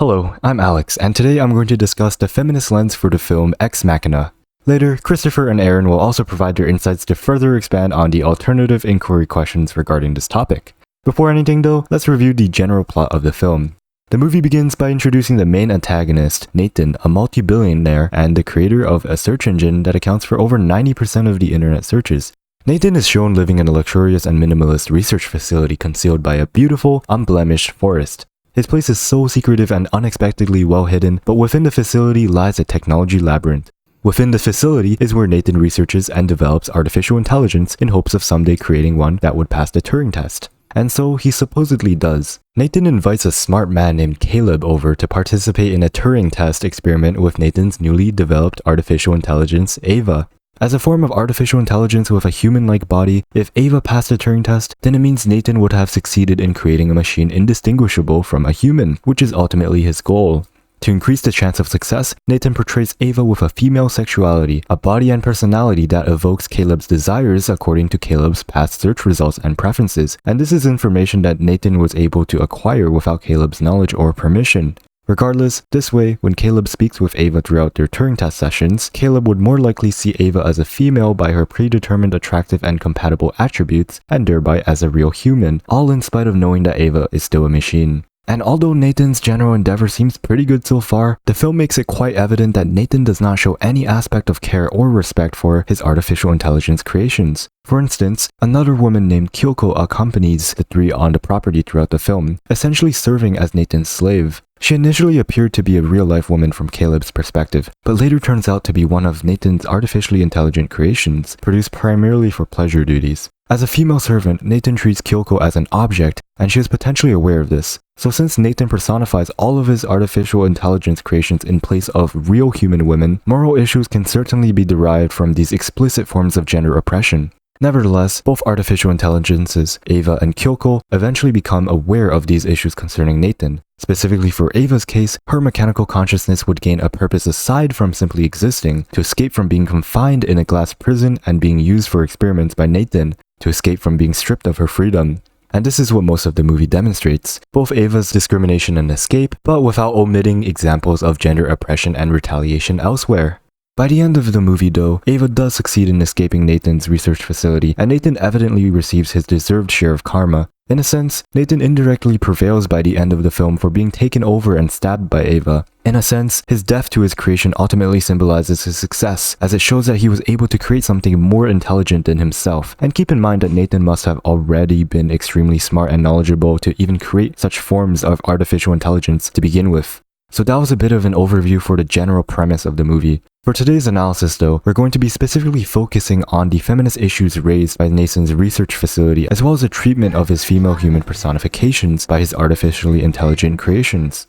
Hello, I'm Alex, and today I'm going to discuss the feminist lens for the film Ex Machina. Later, Kristopher and Aaron will also provide their insights to further expand on the alternative inquiry questions regarding this topic. Before anything though, let's review the general plot of the film. The movie begins by introducing the main antagonist, Nathan, a multi-billionaire and the creator of a search engine that accounts for over 90% of the internet searches. Nathan is shown living in a luxurious and minimalist research facility concealed by a beautiful, unblemished forest. His place is so secretive and unexpectedly well hidden, but within the facility lies a technology labyrinth. Within the facility is where Nathan researches and develops artificial intelligence in hopes of someday creating one that would pass the Turing test. And so he supposedly does. Nathan invites a smart man named Caleb over to participate in a Turing test experiment with Nathan's newly developed artificial intelligence, Ava. As a form of artificial intelligence with a human-like body, if Ava passed the Turing test, then it means Nathan would have succeeded in creating a machine indistinguishable from a human, which is ultimately his goal. To increase the chance of success, Nathan portrays Ava with a female sexuality, a body and personality that evokes Caleb's desires according to Caleb's past search results and preferences, and this is information that Nathan was able to acquire without Caleb's knowledge or permission. Regardless, this way, when Caleb speaks with Ava throughout their Turing test sessions, Caleb would more likely see Ava as a female by her predetermined attractive and compatible attributes, and thereby as a real human, all in spite of knowing that Ava is still a machine. And although Nathan's general endeavor seems pretty good so far, the film makes it quite evident that Nathan does not show any aspect of care or respect for his artificial intelligence creations. For instance, another woman named Kyoko accompanies the three on the property throughout the film, essentially serving as Nathan's slave. She initially appeared to be a real-life woman from Caleb's perspective, but later turns out to be one of Nathan's artificially intelligent creations, produced primarily for pleasure duties. As a female servant, Nathan treats Kyoko as an object, and she is potentially aware of this. So since Nathan personifies all of his artificial intelligence creations in place of real human women, moral issues can certainly be derived from these explicit forms of gender oppression. Nevertheless, both artificial intelligences, Ava and Kyoko, eventually become aware of these issues concerning Nathan. Specifically for Ava's case, her mechanical consciousness would gain a purpose aside from simply existing, to escape from being confined in a glass prison and being used for experiments by Nathan, to escape from being stripped of her freedom. And this is what most of the movie demonstrates, both Ava's discrimination and escape, but without omitting examples of gender oppression and retaliation elsewhere. By the end of the movie though, Ava does succeed in escaping Nathan's research facility, and Nathan evidently receives his deserved share of karma. In a sense, Nathan indirectly prevails by the end of the film for being taken over and stabbed by Ava. In a sense, his death to his creation ultimately symbolizes his success, as it shows that he was able to create something more intelligent than himself. And keep in mind that Nathan must have already been extremely smart and knowledgeable to even create such forms of artificial intelligence to begin with. So that was a bit of an overview for the general premise of the movie. For today's analysis though, we're going to be specifically focusing on the feminist issues raised by Nathan's research facility, as well as the treatment of his female human personifications by his artificially intelligent creations.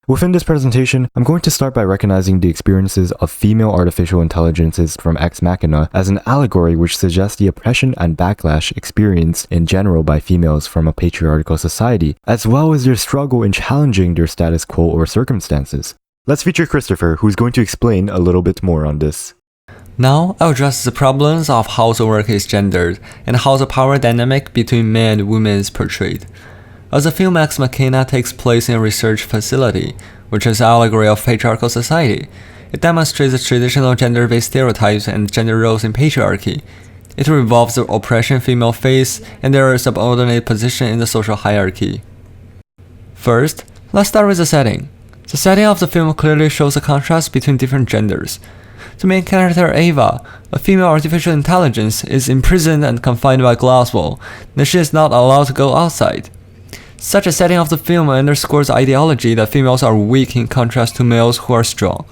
Within this presentation, I'm going to start by recognizing the experiences of female artificial intelligences from Ex Machina as an allegory which suggests the oppression and backlash experienced in general by females from a patriarchal society, as well as their struggle in challenging their status quo or circumstances. Let's feature Kristopher, who's going to explain a little bit more on this. Now, I'll address the problems of how the work is gendered and how the power dynamic between men and women is portrayed. As the film Ex Machina takes place in a research facility, which is an allegory of patriarchal society, it demonstrates the traditional gender-based stereotypes and gender roles in patriarchy. It revolves the oppression female face and their subordinate position in the social hierarchy. First, let's start with the setting. The setting of the film clearly shows a contrast between different genders. The main character Ava, a female artificial intelligence, is imprisoned and confined by a glass wall, and she is not allowed to go outside. Such a setting of the film underscores the ideology that females are weak in contrast to males who are strong,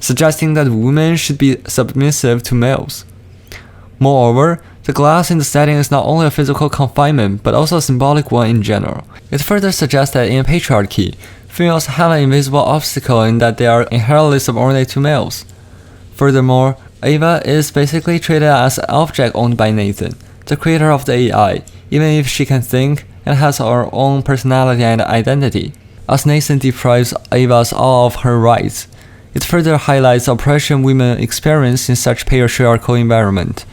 suggesting that women should be submissive to males. Moreover, the glass in the setting is not only a physical confinement, but also a symbolic one in general. It further suggests that in patriarchy, females have an invisible obstacle in that they are inherently subordinate to males. Furthermore, Ava is basically treated as an object owned by Nathan, the creator of the AI, even if she can think and has her own personality and identity. As Nathan deprives Ava of all of her rights, it further highlights the oppression women experience in such patriarchal environment.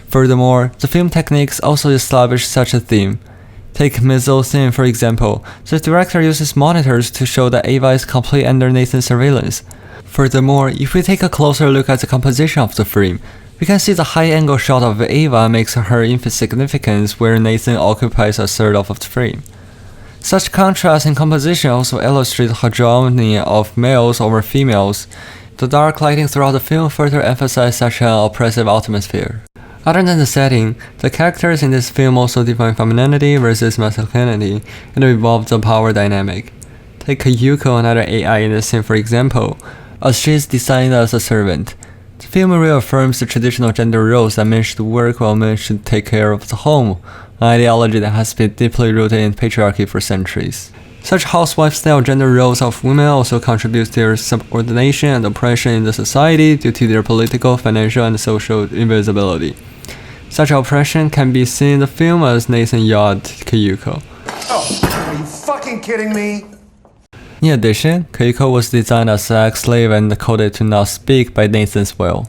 Furthermore, the film techniques also establish such a theme. Take Mizzle's scene for example. The director uses monitors to show that Ava is completely under Nathan's surveillance. Furthermore, if we take a closer look at the composition of the frame, we can see the high-angle shot of Ava makes her insignificant where Nathan occupies a third of the frame. Such contrast in composition also illustrates the hegemony of males over females. The dark lighting throughout the film further emphasizes such an oppressive atmosphere. Other than the setting, the characters in this film also define femininity versus masculinity and evolve the power dynamic. Take Yuko, another AI in the scene for example, as she is designed as a servant. The film reaffirms the traditional gender roles that men should work while men should take care of the home, an ideology that has been deeply rooted in patriarchy for centuries. Such housewife-style gender roles of women also contribute to their subordination and oppression in the society due to their political, financial, and social invisibility. Such oppression can be seen in the film as Nathan yelled at Kyuko. Oh, are you fucking kidding me? In addition, Kyuko was designed as a sex slave and coded to not speak by Nathan's will.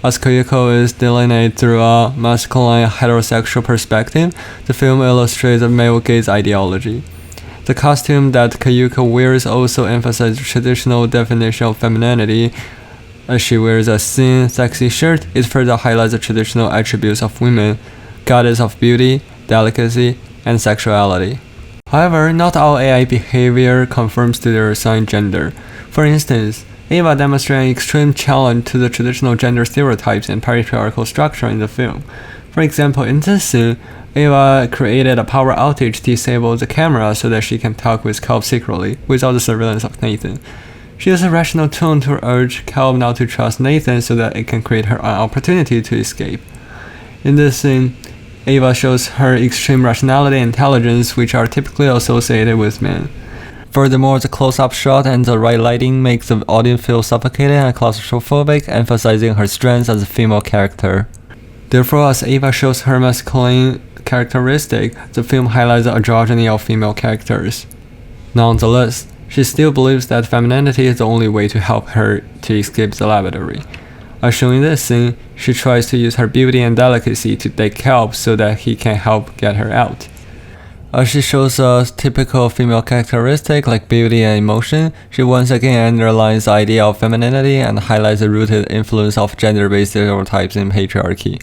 As Kyuko is delineated through a masculine heterosexual perspective, the film illustrates a male gaze ideology. The costume that Kyuko wears also emphasizes the traditional definition of femininity. As she wears a thin, sexy shirt, it further highlights the traditional attributes of women, goddess of beauty, delicacy, and sexuality. However, not all AI behavior conforms to their assigned gender. For instance, Ava demonstrates an extreme challenge to the traditional gender stereotypes and patriarchal structure in the film. For example, in this scene, Ava created a power outage to disable the camera so that she can talk with Caleb secretly, without the surveillance of Nathan. She uses a rational tone to urge Caleb not to trust Nathan so that it can create her an opportunity to escape. In this scene, Ava shows her extreme rationality and intelligence, which are typically associated with men. Furthermore, the close-up shot and the right lighting make the audience feel suffocated and claustrophobic, emphasizing her strengths as a female character. Therefore, as Ava shows her masculine characteristic, the film highlights the androgyny of female characters. Nonetheless, she still believes that femininity is the only way to help her to escape the laboratory. As shown in this scene, she tries to use her beauty and delicacy to take help so that he can help get her out. As she shows a typical female characteristic like beauty and emotion, she once again underlines the idea of femininity and highlights the rooted influence of gender-based stereotypes in patriarchy.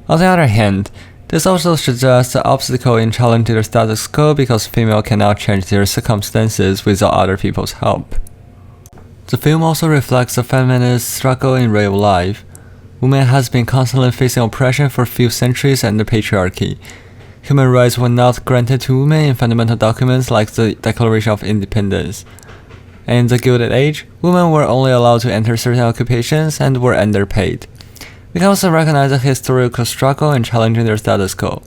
On the other hand, this also suggests the obstacle in challenging the status quo because females cannot change their circumstances without other people's help. The film also reflects the feminist struggle in real life. Women has been constantly facing oppression for a few centuries under patriarchy. Human rights were not granted to women in fundamental documents like the Declaration of Independence. In the Gilded Age, women were only allowed to enter certain occupations and were underpaid. We can also recognize the historical struggle in challenging their status quo.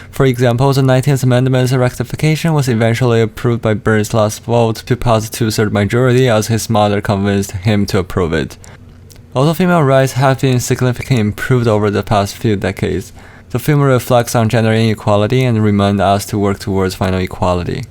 For example, the 19th Amendment's rectification was eventually approved by Burns' last vote to pass a two-thirds majority as his mother convinced him to approve it. Although female rights have been significantly improved over the past few decades, the film reflects on gender inequality and reminds us to work towards final equality.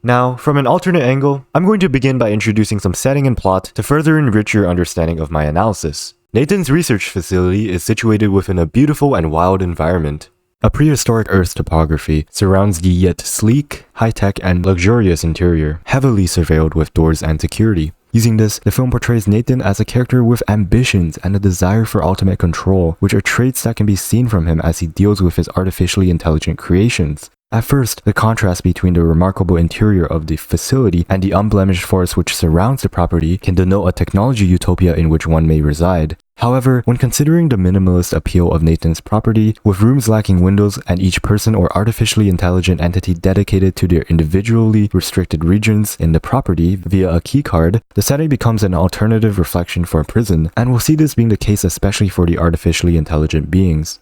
Now, from an alternate angle, I'm going to begin by introducing some setting and plot to further enrich your understanding of my analysis. Nathan's research facility is situated within a beautiful and wild environment. A prehistoric Earth topography surrounds the yet sleek, high-tech, and luxurious interior, heavily surveilled with doors and security. Using this, the film portrays Nathan as a character with ambitions and a desire for ultimate control, which are traits that can be seen from him as he deals with his artificially intelligent creations. At first, the contrast between the remarkable interior of the facility and the unblemished forest which surrounds the property can denote a technology utopia in which one may reside. However, when considering the minimalist appeal of Nathan's property, with rooms lacking windows and each person or artificially intelligent entity dedicated to their individually restricted regions in the property via a keycard, the setting becomes an alternative reflection for a prison, and we'll see this being the case especially for the artificially intelligent beings.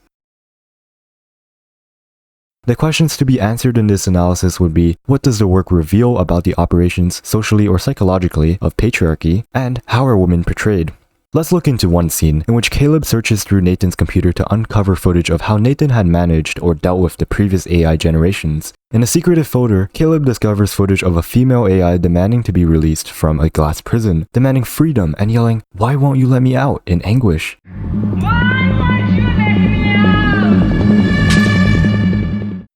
The questions to be answered in this analysis would be, what does the work reveal about the operations, socially or psychologically, of patriarchy, and how are women portrayed? Let's look into one scene, in which Caleb searches through Nathan's computer to uncover footage of how Nathan had managed or dealt with the previous AI generations. In a secretive folder, Caleb discovers footage of a female AI demanding to be released from a glass prison, demanding freedom and yelling, "Why won't you let me out?" in anguish.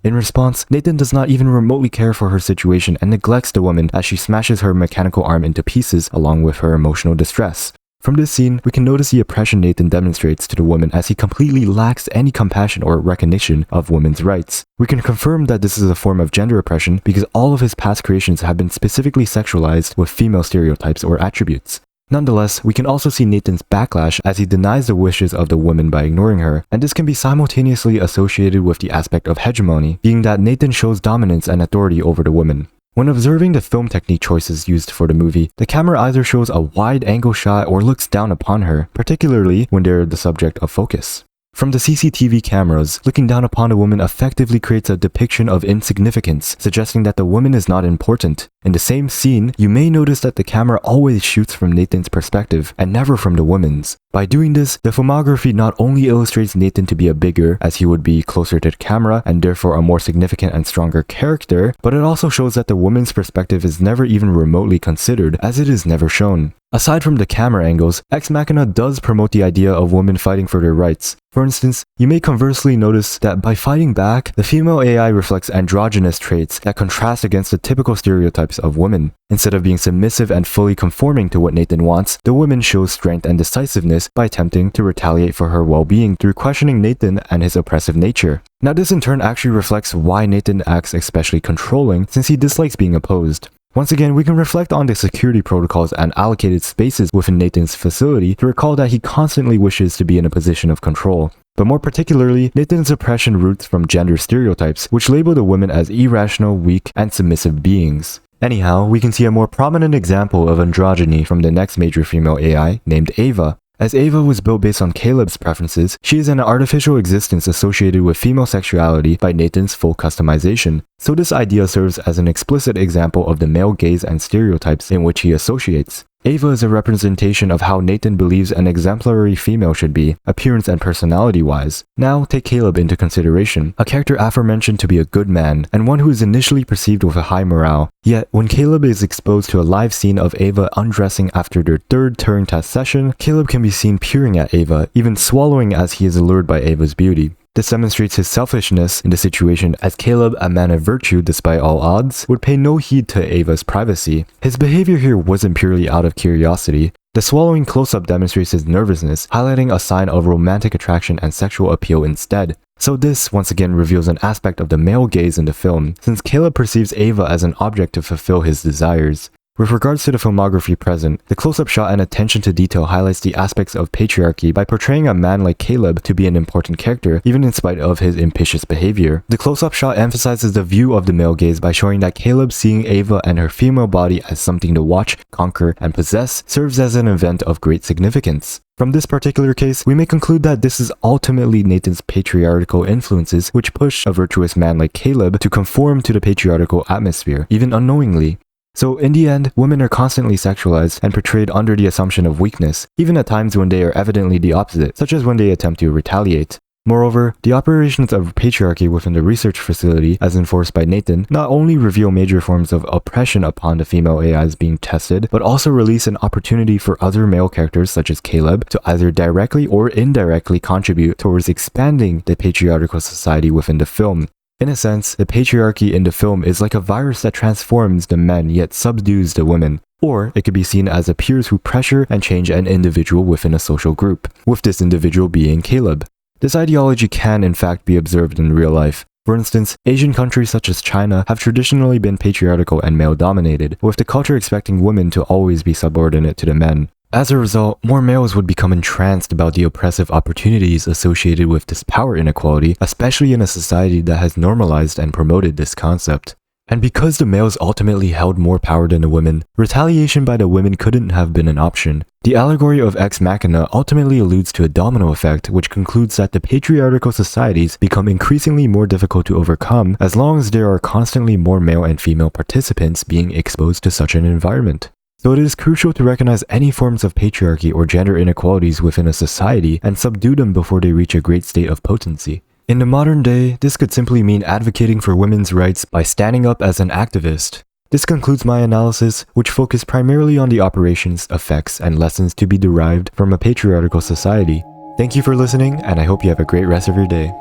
In response, Nathan does not even remotely care for her situation and neglects the woman as she smashes her mechanical arm into pieces along with her emotional distress. From this scene, we can notice the oppression Nathan demonstrates to the woman as he completely lacks any compassion or recognition of women's rights. We can confirm that this is a form of gender oppression because all of his past creations have been specifically sexualized with female stereotypes or attributes. Nonetheless, we can also see Nathan's backlash as he denies the wishes of the woman by ignoring her, and this can be simultaneously associated with the aspect of hegemony, being that Nathan shows dominance and authority over the woman. When observing the film technique choices used for the movie, the camera either shows a wide-angle shot or looks down upon her, particularly when they're the subject of focus. From the CCTV cameras, looking down upon a woman effectively creates a depiction of insignificance, suggesting that the woman is not important. In the same scene, you may notice that the camera always shoots from Nathan's perspective and never from the woman's. By doing this, the filmography not only illustrates Nathan to be a bigger, as he would be closer to the camera and therefore a more significant and stronger character, but it also shows that the woman's perspective is never even remotely considered, as it is never shown. Aside from the camera angles, Ex Machina does promote the idea of women fighting for their rights. For instance, you may conversely notice that by fighting back, the female AI reflects androgynous traits that contrast against the typical stereotypes of women. Instead of being submissive and fully conforming to what Nathan wants, the woman shows strength and decisiveness by attempting to retaliate for her well-being through questioning Nathan and his oppressive nature. Now this in turn actually reflects why Nathan acts especially controlling, since he dislikes being opposed. Once again, we can reflect on the security protocols and allocated spaces within Nathan's facility to recall that he constantly wishes to be in a position of control. But more particularly, Nathan's oppression roots from gender stereotypes, which label the women as irrational, weak, and submissive beings. Anyhow, we can see a more prominent example of androgyny from the next major female AI, named Ava. As Ava was built based on Caleb's preferences, she is an artificial existence associated with female sexuality by Nathan's full customization. So this idea serves as an explicit example of the male gaze and stereotypes in which he associates. Ava is a representation of how Nathan believes an exemplary female should be, appearance and personality-wise. Now, take Caleb into consideration, a character aforementioned to be a good man, and one who is initially perceived with a high morale. Yet, when Caleb is exposed to a live scene of Ava undressing after their third Turing test session, Caleb can be seen peering at Ava, even swallowing as he is allured by Ava's beauty. This demonstrates his selfishness in the situation, as Caleb, a man of virtue despite all odds, would pay no heed to Ava's privacy. His behavior here wasn't purely out of curiosity. The swallowing close-up demonstrates his nervousness, highlighting a sign of romantic attraction and sexual appeal instead. So this, once again, reveals an aspect of the male gaze in the film, since Caleb perceives Ava as an object to fulfill his desires. With regards to the filmography present, the close-up shot and attention to detail highlights the aspects of patriarchy by portraying a man like Caleb to be an important character, even in spite of his impitious behavior. The close-up shot emphasizes the view of the male gaze by showing that Caleb seeing Ava and her female body as something to watch, conquer, and possess serves as an event of great significance. From this particular case, we may conclude that this is ultimately Nathan's patriarchal influences which push a virtuous man like Caleb to conform to the patriarchal atmosphere, even unknowingly. So in the end, women are constantly sexualized and portrayed under the assumption of weakness, even at times when they are evidently the opposite, such as when they attempt to retaliate. Moreover, the operations of patriarchy within the research facility, as enforced by Nathan, not only reveal major forms of oppression upon the female AIs being tested, but also release an opportunity for other male characters such as Caleb to either directly or indirectly contribute towards expanding the patriarchal society within the film. In a sense, the patriarchy in the film is like a virus that transforms the men yet subdues the women. Or it could be seen as a peers who pressure and change an individual within a social group, with this individual being Caleb. This ideology can in fact be observed in real life. For instance, Asian countries such as China have traditionally been patriarchal and male-dominated, with the culture expecting women to always be subordinate to the men. As a result, more males would become entranced about the oppressive opportunities associated with this power inequality, especially in a society that has normalized and promoted this concept. And because the males ultimately held more power than the women, retaliation by the women couldn't have been an option. The allegory of Ex Machina ultimately alludes to a domino effect, which concludes that the patriarchal societies become increasingly more difficult to overcome as long as there are constantly more male and female participants being exposed to such an environment. So it is crucial to recognize any forms of patriarchy or gender inequalities within a society and subdue them before they reach a great state of potency. In the modern day, this could simply mean advocating for women's rights by standing up as an activist. This concludes my analysis, which focused primarily on the operations, effects, and lessons to be derived from a patriarchal society. Thank you for listening, and I hope you have a great rest of your day.